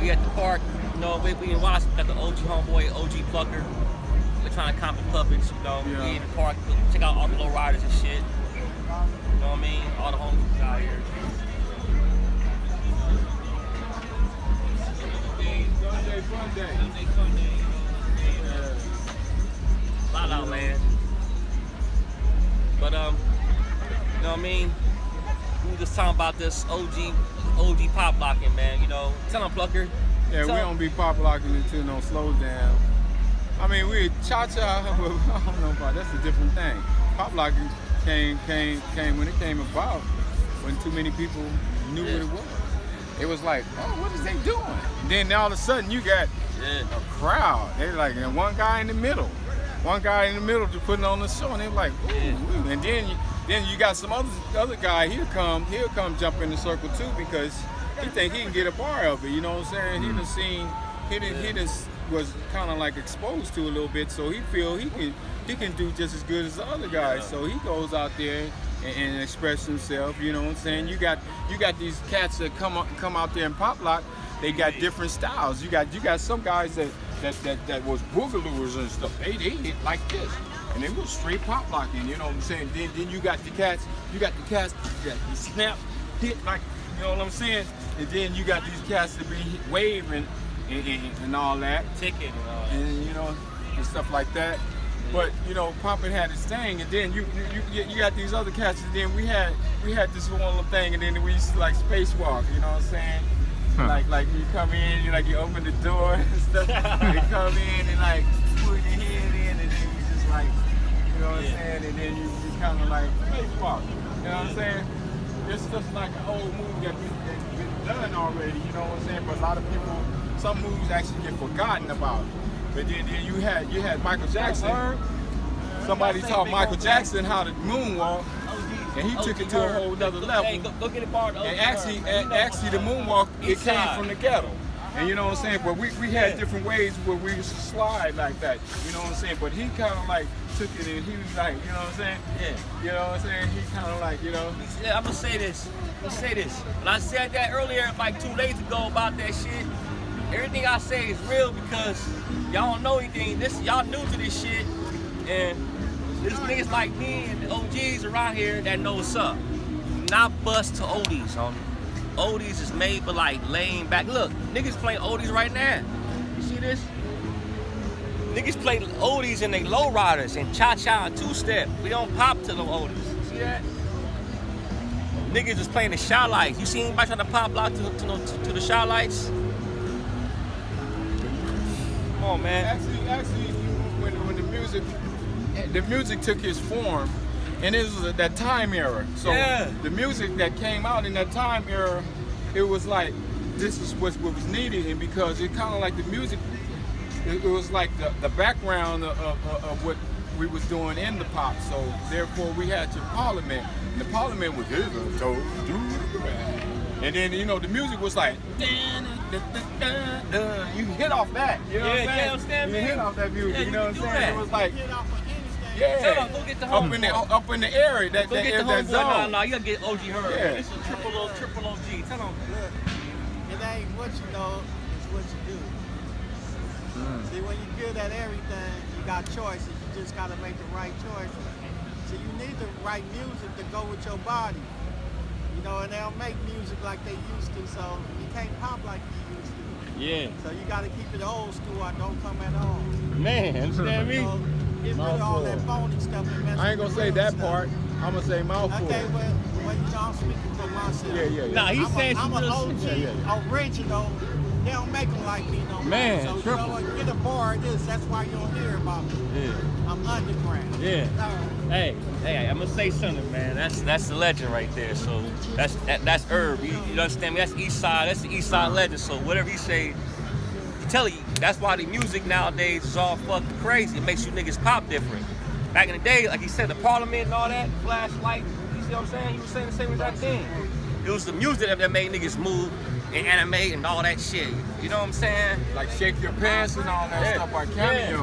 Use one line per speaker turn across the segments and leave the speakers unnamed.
we at the park, you know, we in Washington, got the OG homeboy, OG Plucker. We're trying to comp the puppets, you know.
Yeah.
We in the park, check out all the low riders and shit. You know what I mean? All the homies out here.
Sunday.
Lot out, man. But you know what I mean? We were just talking about this OG pop locking, man. You know, tell them, Plucker.
Yeah, we don't be pop locking until no slow down. I mean, we cha-cha, but I don't know about that's a different thing. Pop locking came when it came about, when too many people knew what it was. It was like, oh, what is they doing? And then all of a sudden you got a crowd. They like, and one guy in the middle to putting on the show, and they're like, ooh, ooh. And then you got some other guy. He'll come jump in the circle too, because he think he can get a bar of it. You know what I'm saying? He just was kind of like exposed to a little bit, so he feel he can do just as good as the other guys. So he goes out there and express himself. You know what I'm saying? You got these cats that come out there and pop lock. They got different styles. You got some guys that was boogalooers and stuff. They hit like this, and they was straight pop locking. You know what I'm saying? Then you got the cats that snap, hit like, you know what I'm saying? And then you got these cats that be waving and all that,
ticket and all that,
and you know, and stuff like that. But you know, poppin' had his thing, and then you got these other cats, and then we had this one little thing, and then we used to like spacewalk. You know what I'm saying? Like you come in, you open the door and stuff. They come in and like put your head in, and then you just like, you know what I'm saying? And then you kind of like spacewalk. You know what I'm saying? It's just like an old movie that's been done already. You know what I'm saying? But a lot of people, some movies actually get forgotten about. But then you had Michael Jackson. Somebody taught Michael Jackson how to moonwalk, and he took it to a whole nother level.
Hey, go get a bar.
And actually the moonwalk, it came from the ghetto. And you know what I'm saying? But we had different ways where we used to slide like that. You know what I'm saying? But he kind of like took it and he was like, you know what I'm saying?
Yeah.
You know what I'm saying? He kind of like, you know.
I'm gonna say this. When I said that earlier, like 2 days ago about that shit, everything I say is real because y'all don't know anything. Y'all new to this shit, and there's niggas like me and the OGs around here that know what's up. Not bust to oldies, homie. Oldies is made for like laying back. Look, niggas playing oldies right now. You see this? Niggas play oldies and they low riders and cha-cha and two-step. We don't pop to them oldies. See that? Niggas is playing the shot lights. You see anybody trying to pop lock to the shot lights? Come on, man.
Actually, when the music took its form, and it was that time era. So the music that came out in that time era, it was like this is what was needed, and because it kind of like the music, it was like the background of what we was doing in the pop. So therefore, we had your Parliament, and the Parliament was and then you know the music was like you hit off that, you know what I'm saying? You hit off that music, you know what I'm saying? It was like. Yeah,
go get the
up in the area, that zone.
No, you gotta get OG Herb.
Yeah.
This is triple OG. Tell them.
Look, it ain't what you know, it's what you do. See, when you're good at everything, you got choices. You just gotta make the right choices. So you need the right music to go with your body. You know, and they don't make music like they used to, so you can't pop like you used to.
Yeah.
So you gotta keep it old school or don't come at all.
Man, understand me?
Get rid of all that phony stuff and mess
I ain't gonna
with the
say
real
that
stuff.
part. I'm gonna say mouthful.
Okay, well, you know, I'm speaking for myself.
Yeah.
Nah, he's saying
I'm
some
an
real
OG,
shit.
original. They don't make them like me no more.
Man,
so
triple.
you know what? Get a bar of this. That's why you don't hear about me.
Yeah.
I'm underground.
Yeah.
All right.
Hey, I'm gonna say something, man. That's the legend right there. So that's Herb. You understand me? That's East Side. That's the East Side legend. So whatever you say, I'm telling you, that's why the music nowadays is all fucking crazy. It makes you niggas pop different. Back in the day, like he said, the Parliament and all that, flashlight. You see what I'm saying? He was saying the same exact thing. It was the music that made niggas move and animate and all that shit. You know what I'm saying?
Like Shake Your Pants and all that stuff by Cameo.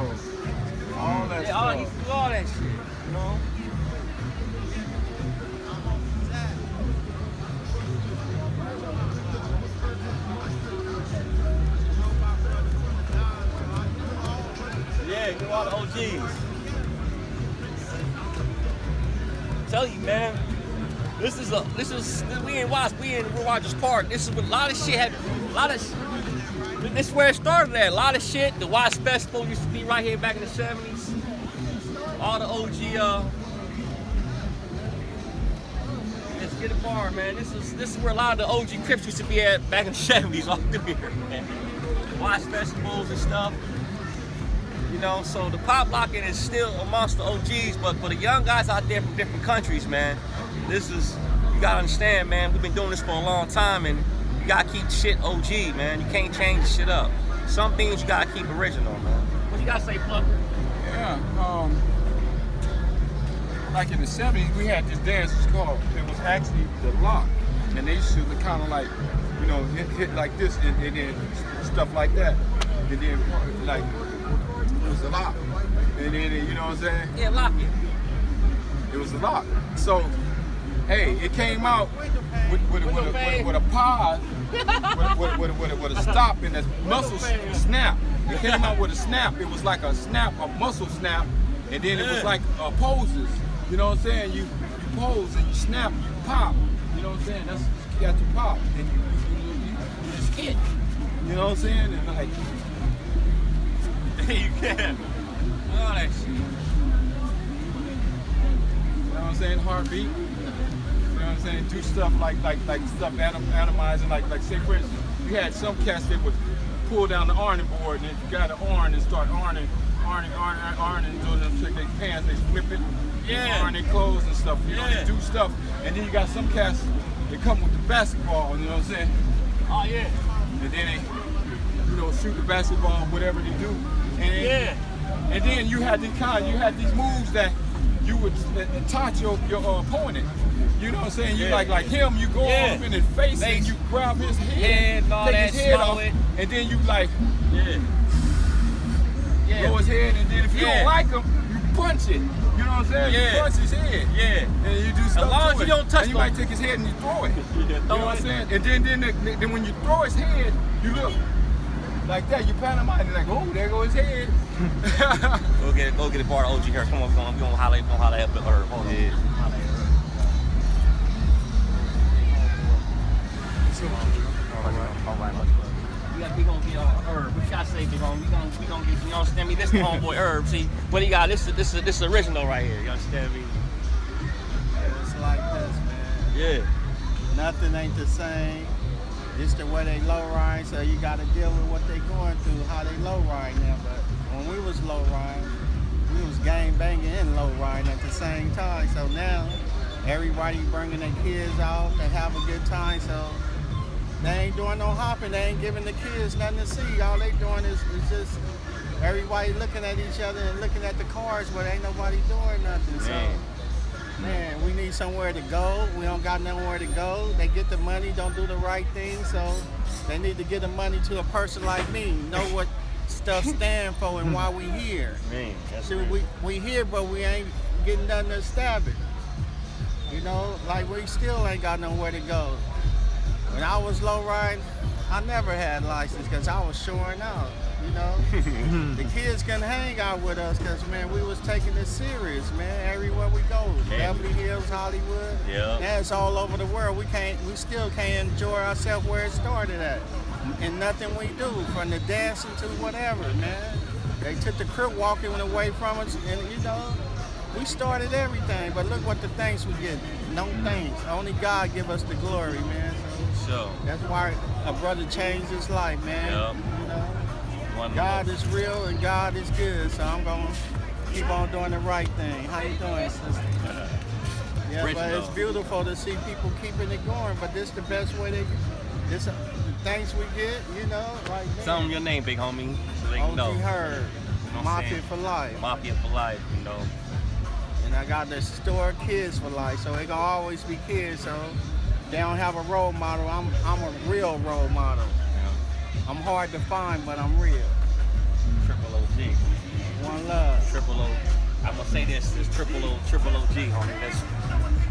All that stuff.
He used to do all that shit, you know? all the OGs. Tell you, man. We in Rogers Park. This is what a lot of shit this is where it started at. A lot of shit. The Watts Festival used to be right here back in the 70s. All the OG let's get a bar, man. This is where a lot of the OG Crips used to be at back in the 70s, all through here, man. Watts festivals and stuff. You know, so the pop locking is still amongst the OGs, but for the young guys out there from different countries, man, you gotta understand, man, we've been doing this for a long time, and you gotta keep shit OG, man. You can't change the shit up. Some things you gotta keep original, man. What you gotta say, Plucker?
Yeah, like in the 70s, we had this dance, it was actually the lock. And they used to kind of like, you know, hit like this and then stuff like that. And then like, it was a lock. And then, you know what I'm saying?
Yeah, lock it.
It was a lock. So, hey, it came out with a pod, with a stop and a muscle snap. It came out with a snap. It was like a snap, a muscle snap. And then it was like poses. You know what I'm saying? You pose and you snap, you pop. You know what I'm saying? You got your pop and you just hit. You know what I'm saying? And like,
you can. All that shit.
You know what I'm saying? Heartbeat. You know what I'm saying? Do stuff like stuff atomizing, like say for instance, you had some cats that would pull down the ironing board and then you got an iron and start ironing, doing them shit, they pants, they flip it, iron their clothes and stuff. You know, they do stuff. And then you got some cats that come with the basketball, you know what I'm saying?
Oh yeah.
And then they, you know, shoot the basketball, whatever they do. And then you had these moves that you would taunt your opponent. You know what I'm saying? You like him, you go up in his face and you grab his head, take his head off, and then you like blow his head, and then if you don't like him, you punch it. You know what I'm saying? You punch his head. Yeah. And you do stuff
as long as you don't touch
and you might take his head and you throw it. You know what I'm saying? And then when you throw his head, you look like that. You pantomime. You're like, oh, there goes his head.
Go get a bar of OG here. Come on, we gonna holler at her. Hold on. All right. We gonna get Herb. What y'all say, big homie? We gonna get, you understand me? This is homeboy Herb. See, what he got? This is original right here. You understand me?
Yeah, it's like this, man.
Yeah.
Nothing ain't the same. It's the way they low ride, so you gotta deal with what they going through, how they low ride now. But when we was low riding, we was gang banging and low riding at the same time. So now everybody bringing their kids out to have a good time. So they ain't doing no hopping. They ain't giving the kids nothing to see. All they doing is just everybody looking at each other and looking at the cars, but ain't nobody doing nothing. So, man, we need somewhere to go. We don't got nowhere to go. They get the money, don't do the right thing. So they need to get the money to a person like me. Know what stuff stand for and why we here.
Man, that's
See, we here, but we ain't getting nothing to establish. You know, like we still ain't got nowhere to go. When I was low riding, I never had license because I was showing out, you know. The kids can hang out with us because, man, we was taking it serious, man, everywhere we go. Beverly Hills, Hollywood, that's all over the world. We still can't enjoy ourselves where it started at. And nothing we do, from the dancing to whatever, man. They took the crip walking away from us, and, you know, we started everything, but look what the things we get. No thanks. Only God give us the glory, man.
So
that's why a brother changed his life, man. You know, God is real and God is good, so I'm gonna keep on doing the right thing. How you doing, sister? Yeah, but it's beautiful to see people keeping it going. But this the best way the things we get, you know, like
tell them your name, big homie, so they can know.
OG Herb,
you know
Mafia for life.
Mafia for life, you know.
And I got the store Kids for Life, so it gonna always be kids. So they don't have a role model. I'm a real role model. Yeah. I'm hard to find, but I'm real.
Triple OG.
One love.
Triple O. I'm gonna say this. It's Triple OG, homie. That's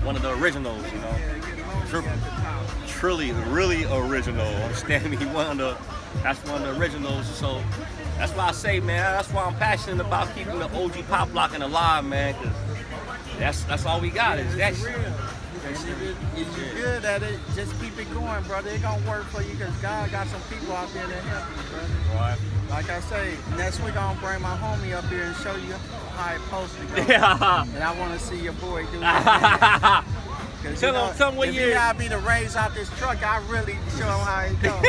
one of the originals, you know.
homie at the top.
Truly, really original. Understand me? That's one of the originals. So that's why I say, man. That's why I'm passionate about keeping the OG pop locking alive, man. Cause that's all we got is that
It's
shit.
real. If you're good at it, just keep it going, brother. It gonna work for you because God got some people out there that help you, brother.
Right.
Like I say, next week I'm gonna bring my homie up here and show you how it supposed to go.
Yeah.
And I want to see your boy do that.
Tell him what
if
year.
he had me to raise out this truck, I really show him how it goes.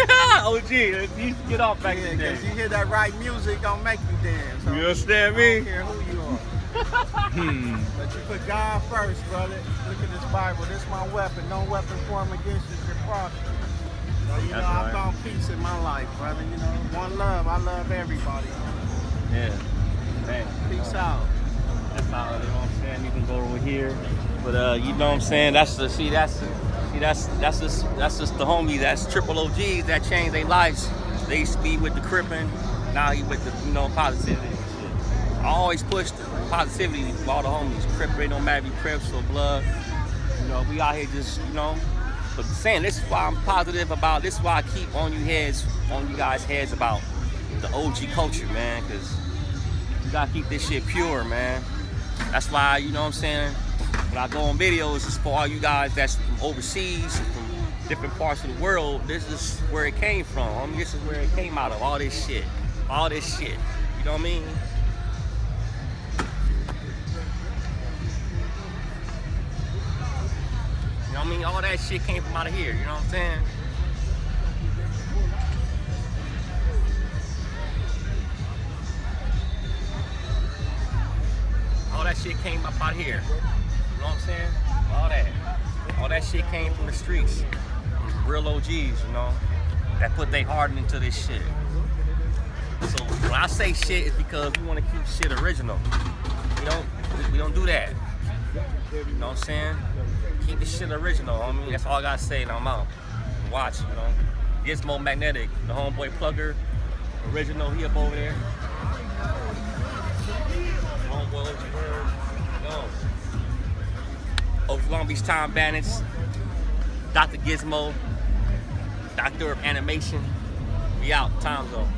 OG, he used to get off back in the day.
Because you hear that right music, gonna make you dance. So
You understand
I
me?
don't care who you are. But you put God first, brother. Look at this Bible. This is my weapon. No weapon formed against you shall prosper. So, you know,
That's
I
right.
found peace in my life, brother. You know, one love. I love everybody.
Yeah. Man.
Peace out.
That's how, you know what I'm saying? You can go over here. But you know what I'm saying? That's just the homie, that's triple OGs that changed their lives. They used to be with the crippin', now he with the, you know, positivity and shit. I always push the positivity with all the homies. Crippin', don't matter if you Crips or blood. You know, we out here just, you know. But saying this is why I'm positive about, this is why I keep on you guys' heads about the OG culture, man, because you gotta keep this shit pure, man. That's why, you know what I'm saying, when I go on videos, it's for all you guys that's from overseas, from different parts of the world, this is where it came from. I mean, this is where it came out of, all this shit. All this shit. You know what I mean? You know what I mean? All that shit came from out of here, you know what I'm saying? All that shit came up out here. You know what I'm saying? All that shit came from the streets. From real OGs, you know, that put their heart into this shit. So when I say shit, it's because we want to keep shit original. We don't do that. You know what I'm saying? Keep the shit original. I mean, that's all I gotta say, and I'm out. Watch, you know. Gizmo Magnetic, the homeboy plugger, original, he up over there. Homeboy OG Bird, yo. Over Long Beach Time Bandits, Dr. Gizmo, Doctor of Animation. We out, Time Zone.